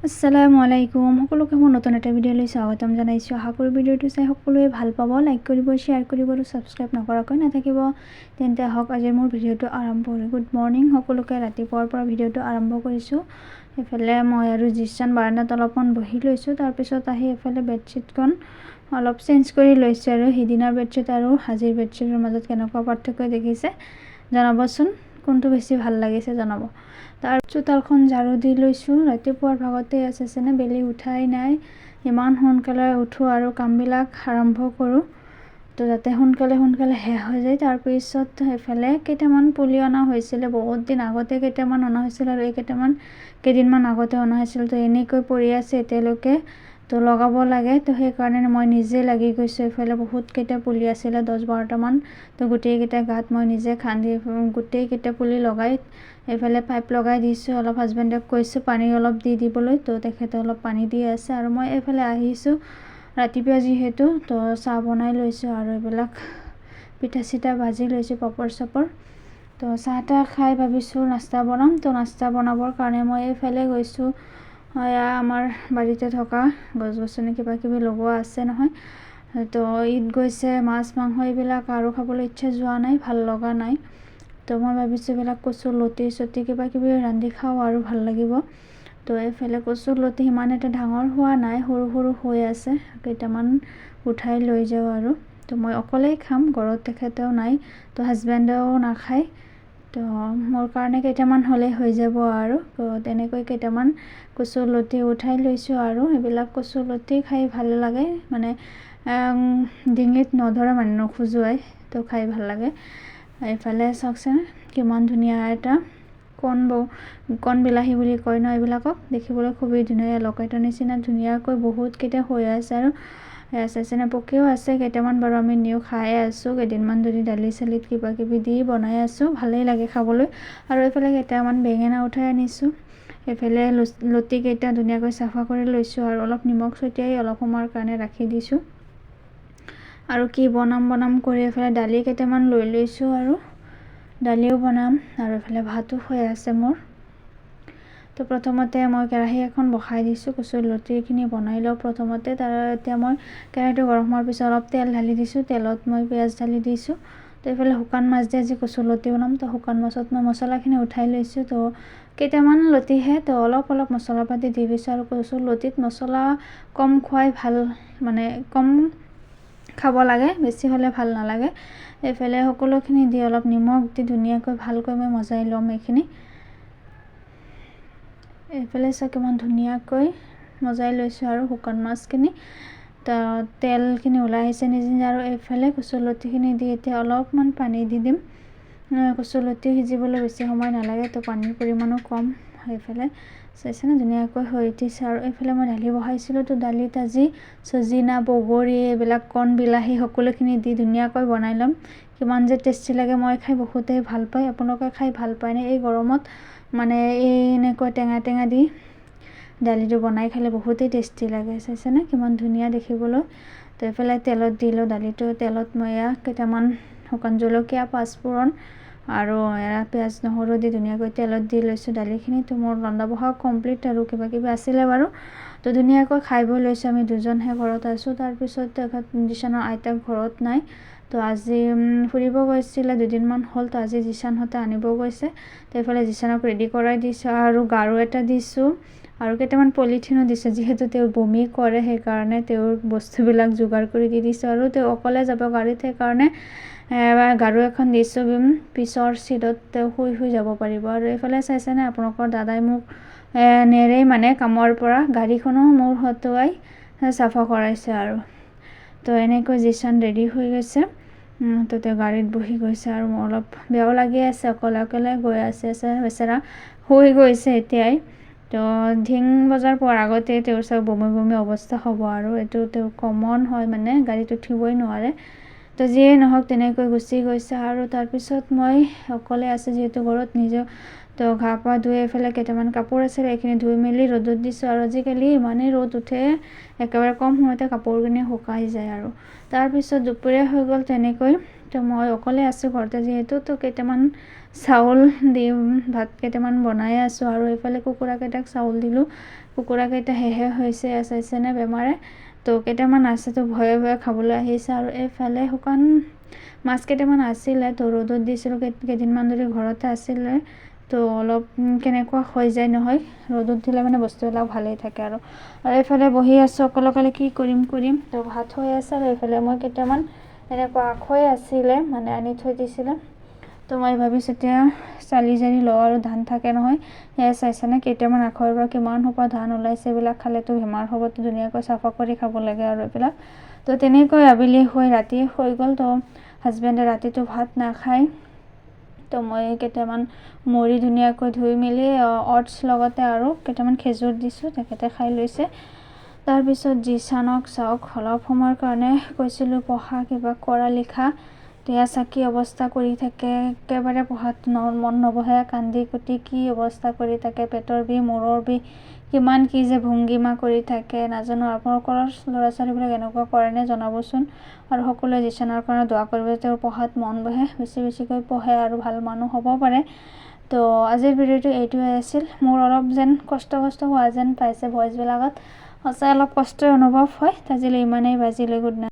আসসালামু আলাইকুম সকলোকে মোৰ নতুন এটা ভিডিঅ'লৈ স্বাগতম জনাইছোঁ। আশা কৰোঁ ভিডিঅ'টো চাই সকলোৱে ভাল পাব, লাইক কৰিব, শ্বেয়াৰ কৰিব আৰু ছাবস্ক্ৰাইব নকৰাকৈ নাথাকিব। তেন্তে আহক আজি মোৰ ভিডিঅ'টো আৰম্ভ কৰোঁ। গুড মৰ্ণিং সকলোকে, ৰাতিপুৱাৰ পৰা ভিডিঅ'টো আৰম্ভ কৰিছোঁ। এইফালে মই আৰু জিছান বাৰান্দাত অলপমান বহি লৈছোঁ। তাৰপিছত আহি এইফালে বেডশ্বীটখন অলপ চেঞ্জ কৰি লৈছোঁ আৰু সিদিনাৰ বেডশ্বীট আৰু আজিৰ বেডশ্বীটৰ মাজত কেনেকুৱা পাৰ্থক্য দেখিছে জনাবচোন, কোনটো বেছি ভাল লাগিছে জনাব। তাৰ চোতালখন ঝাৰু দি লৈছোঁ। ৰাতিপুৱাৰ ভাগতে আছেনে, বেলি উঠাই নাই। ইমান সোনকালে উঠোঁ আৰু কামবিলাক আৰম্ভ কৰোঁ তো যাতে সোনকালে শেষ হৈ যায়। তাৰপিছত এইফালে কেইটামান পুলি অনা হৈছিলে, বহুত দিন আগতে কেইটামান অনা হৈছিল আৰু এই কেইদিনমান আগতে অনা হৈছিল। তো এনেকৈ পৰি আছে এতিয়ালৈকে, তো লগাব লাগে। তো সেইকাৰণে মই নিজে লাগি গৈছোঁ। এইফালে বহুতকেইটা পুলি আছিলে, 10-12টামান। তো গোটেইকেইটা গাঁত মই নিজে খান্দি গোটেইকেইটা পুলি লগাই এইফালে পাইপ লগাই দিছোঁ। অলপ হাজবেণ্ডক কৈছোঁ পানী অলপ দি দিবলৈ, তো তেখেতে অলপ পানী দি আছে আৰু মই এইফালে আহিছোঁ ৰাতিপুৱা যিহেতু, তো চাহ বনাই লৈছোঁ আৰু এইবিলাক পিঠা চিঠা ভাজি লৈছোঁ, পাপৰ চাপৰ। তো চাহ তাহ খাই ভাবিছোঁ নাস্তা বনাম। তো নাস্তা বনাবৰ কাৰণে মই এইফালে গৈছোঁ। আমাৰ বাৰীতে থকা গছ গছনি কিবা কিবি লগোৱা আছে নহয়, তো ঈদ গৈছে, মাছ মাংস এইবিলাক আৰু খাবলৈ ইচ্ছা যোৱা নাই, ভাল লগা নাই। তো মই ভাবিছোঁ এইবিলাক কচু লতি চতি কিবা কিবি ৰান্ধি খাওঁ আৰু ভাল লাগিব। তো এইফালে কচু লতি সিমান এটা ডাঙৰ হোৱা নাই, সৰু সৰু হৈ আছে। কেইটামান উঠাই লৈ যাওঁ আৰু তো মই অকলেই খাম, ঘৰত তেখেতেও নাই, তো হাজবেণ্ডেও নাখায়। তো মোৰ কাৰণে কেইটামান হ'লেই হৈ যাব আৰু তো তেনেকৈ কেইটামান কচু লতি উঠাই লৈছোঁ। আৰু এইবিলাক কচু লতি খাই ভাল লাগে, মানে ডিঙিত নধৰে, মানে নোখোজোৱাই, তো খাই ভাল লাগে। এইফালে চাওকচোন কিমান ধুনীয়া এটা কণ বিলাহী বুলি কয় ন এইবিলাকক, দেখিবলৈ খুবেই ধুনীয়া, লকেটৰ নিচিনা ধুনীয়াকৈ বহুতকেইটা হৈ আছে আৰু চাইছেনে পকিও আছে কেইটামান। বাৰু আমি নিও খাই আছোঁ, কেইদিনমান ধৰি দালি চালিত কিবা কিবি দি বনাই আছোঁ, ভালেই লাগে খাবলৈ। আৰু এইফালে কেইটামান বেঙেনা উঠাই আনিছোঁ। এইফালে লতিকেইটা ধুনীয়াকৈ চাফা কৰি লৈছোঁ আৰু অলপ নিমখ ছটিয়াই অলপ সময়ৰ কাৰণে ৰাখি দিছোঁ। আৰু কি বনাম কৰি এইফালে দালি কেইটামান লৈ লৈছোঁ আৰু দালিও বনাম আৰু এইফালে ভাতো হৈ আছে মোৰ। তো প্ৰথমতে মই কেৰাহী এখন বহাই দিছোঁ, কচু লতিখিনি বনাই লওঁ প্ৰথমতে। এতিয়া মই কেৰাহীটো গৰম হোৱাৰ পিছত অলপ তেল ঢালি দিছোঁ, তেলত মই পিঁয়াজ ঢালি দিছোঁ। তো এইফালে শুকান মাছ দি আজি কচু লতি বনাম। তো শুকান মাছত মই মছলাখিনি উঠাই লৈছোঁ। তো কেইটামান লতিহে, তো অলপ মছলা পাতি দি লৈছোঁ। আৰু কচু লতিত মছলা কম খোৱাই ভাল, মানে কম খাব লাগে, বেছি হ'লে ভাল নালাগে। এইফালে সকলোখিনি দি অলপ নিমখ দি ধুনীয়াকৈ ভালকৈ মই মজাই ল'ম এইখিনি। এইফালে চাওক কিমান ধুনীয়াকৈ মজাই লৈছোঁ আৰু শুকান মাছখিনি, তো তেলখিনি ওলাই আহিছে নিজে নিজে। আৰু এইফালে কচু লতিখিনি দি এতিয়া অলপমান পানী দি দিম। কচু লতি সিজিবলৈ বেছি সময় নালাগে, তো পানীৰ পৰিমাণো কম। এইফালে চাইছেনে ধুনীয়াকৈ হৈ উঠিছে। আৰু এইফালে মই দালি বহাইছিলোঁ, তো দালিত আজি চজিনা, বগৰী, এইবিলাক কণ বিলাহী সকলোখিনি দি ধুনীয়াকৈ বনাই ল'ম। কিমান যে টেষ্টি লাগে, মই খাই বহুতেই ভাল পায়। আপোনালোকে খাই ভাল পায়নে এই গৰমত? মানে এনেকৈ টেঙা দি দালিটো বনাই খালে বহুতেই টেষ্টি লাগে। চাইছেনে কিমান ধুনীয়া দেখিবলৈ। তো এইফালে তেলত দিলোঁ দালিটো, তেলত মই কেইটামান শুকান জলকীয়া, পাঁচফোৰণ আৰু পিঁয়াজ নহৰু দি ধুনীয়াকৈ তেলত দি লৈছোঁ দালিখিনি। তো মোৰ ৰন্ধা বঢ়া কমপ্লিট আৰু কিবা কিবি আছিলে বাৰু। তো ধুনীয়াকৈ খাই বৈ লৈছোঁ, আমি দুজনহে ঘৰত আছোঁ। তাৰপিছত জিছানৰ আইতাক ঘৰত নাই, তো আজি ফুৰিব গৈছিলে, দুদিনমান হ'ল। তো আজি জিছানহঁতে আনিব গৈছে। তো এইফালে জিছানক ৰেডি কৰাই দিছোঁ আৰু গাৰু এটা দিছোঁ আৰু কেইটামান পলিথিনো দিছোঁ, যিহেতু তেওঁ বমি কৰে সেইকাৰণে তেওঁৰ বস্তুবিলাক যোগাৰ কৰি দি দিছোঁ। আৰু তেওঁ অকলে যাব গাড়ীত, সেইকাৰণে গাৰু এখন দিছোঁ, পিছৰ চিটত তেওঁ শুই যাব পাৰিব। আৰু এইফালে চাইছেনে আপোনালোকৰ দাদাই মোক নেৰেই, মানে কামৰ পৰা গাড়ীখনো মোৰ হতুৱাই চাফা কৰাইছে আৰু। তো এনেকৈ জিছান ৰেডি হৈ গৈছে, তো তেওঁ গাড়ীত বহি গৈছে আৰু মোৰ অলপ বেয়াও লাগি আছে, অকলে গৈ আছে বেচেৰা, শুই গৈছে এতিয়াই। তো ধিং বজাৰ পোৱাৰ আগতে তেওঁৰ চাওক বমি অৱস্থা হ'ব আৰু এইটো তেওঁ কমন হয়, মানে গাড়ীত উঠিবই নোৱাৰে। তো যিয়ে নহওক তেনেকৈ গুচি গৈছে। আৰু তাৰপিছত মই অকলে আছোঁ যিহেতু ঘৰত নিজে, তো গা পা ধুই এইফালে কেইটামান কাপোৰ আছিলে এইখিনি ধুই মেলি ৰ'দত দিছোঁ। আৰু আজিকালি ইমানেই ৰ'দ উঠে, একেবাৰে কম সময়তে কাপোৰখিনি শুকাই যায়। আৰু তাৰপিছত দুপৰীয়া হৈ গ'ল তেনেকৈ। তো মই অকলে আছোঁ ঘৰতে যিহেতু, তো কেইটামান চাউল দি ভাত কেইটামান বনাই আছোঁ। আৰু এইফালে কুকুৰাকেইটাক চাউল দিলোঁ, কুকুৰাকেইটা শেষে হৈছে চাইছেনে বেমাৰে। তো কেইটামান আছে, তো ভয়ে ভয়ে খাবলৈ আহিছে। আৰু এইফালে শুকান মাছ কেইটামান আছিলে, তো ৰ'দত দিছিলোঁ কেইদিনমান ধৰি ঘৰতে আছিলে। তো অলপ কেনেকুৱা হৈ যায় নহয়, ৰ'দত দিলে মানে বস্তুবিলাক ভালেই থাকে। আৰু এইফালে বহি আছোঁ অকলে কি কৰিম। তো ভাত হৈ আছে, আৰু এইফালে মই কেইটামান এনেকুৱা আখৈ আছিলে মানে আনি থৈ দিছিলে। তো মই ভাবিছোঁ এতিয়া চালি জাৰি লওঁ, আৰু ধান থাকে নহয়, সেয়া চাইছেনে কেইটামান আখৈৰ পৰা কিমান সোপা ধান ওলাইছে। এইবিলাক খালেতো বেমাৰ হ'বতো, ধুনীয়াকৈ চাফা কৰি খাব লাগে আৰু এইবিলাক। তো তেনেকৈ আবেলি হৈ ৰাতি হৈ গ'ল। তো হাজবেণ্ডে ৰাতিটো ভাত নাখায়। তো মই কেইটামান মুড়ি ধুনীয়াকৈ ধুই মেলি অটছ লগতে আৰু কেইটামান খেজুৰ দিছোঁ, তেখেতে খাই লৈছে। তাৰপিছত জিচানক চাওক, অলপ সময়ৰ কাৰণে কৈছিলোঁ পঢ়া, কিবা কৰা লিখা, তেতিয়া চাকি অৱস্থা কৰি থাকে, একেবাৰে পঢ়াত মন নবহে, কান্দি কুটি কি অৱস্থা কৰি থাকে, পেটৰ বিষ, মূৰৰ বিষ, কিমান কি যে ভংগীমা কৰি থাকে নাজানো। আপোনালোকৰ ল'ৰা ছোৱালীবিলাক এনেকুৱা কৰেনে জনাবচোন। আৰু সকলোৱে জিচানৰ কাৰণে দোৱা কৰিব, তেওঁৰ পঢ়াত মন বহে, বেছিকৈ পঢ়ে আৰু ভাল মানুহ হ'ব পাৰে। তো আজিৰ ভিডিঅ'টো এইটোৱে আছিল। মোৰ অলপ যেন কষ্ট হোৱা যেন পাইছে ভইচবিলাকত, সঁচাই অলপ কষ্টই অনুভৱ হয়। আজিলৈ ইমানেই, বাজিলৈ গুড নাইট।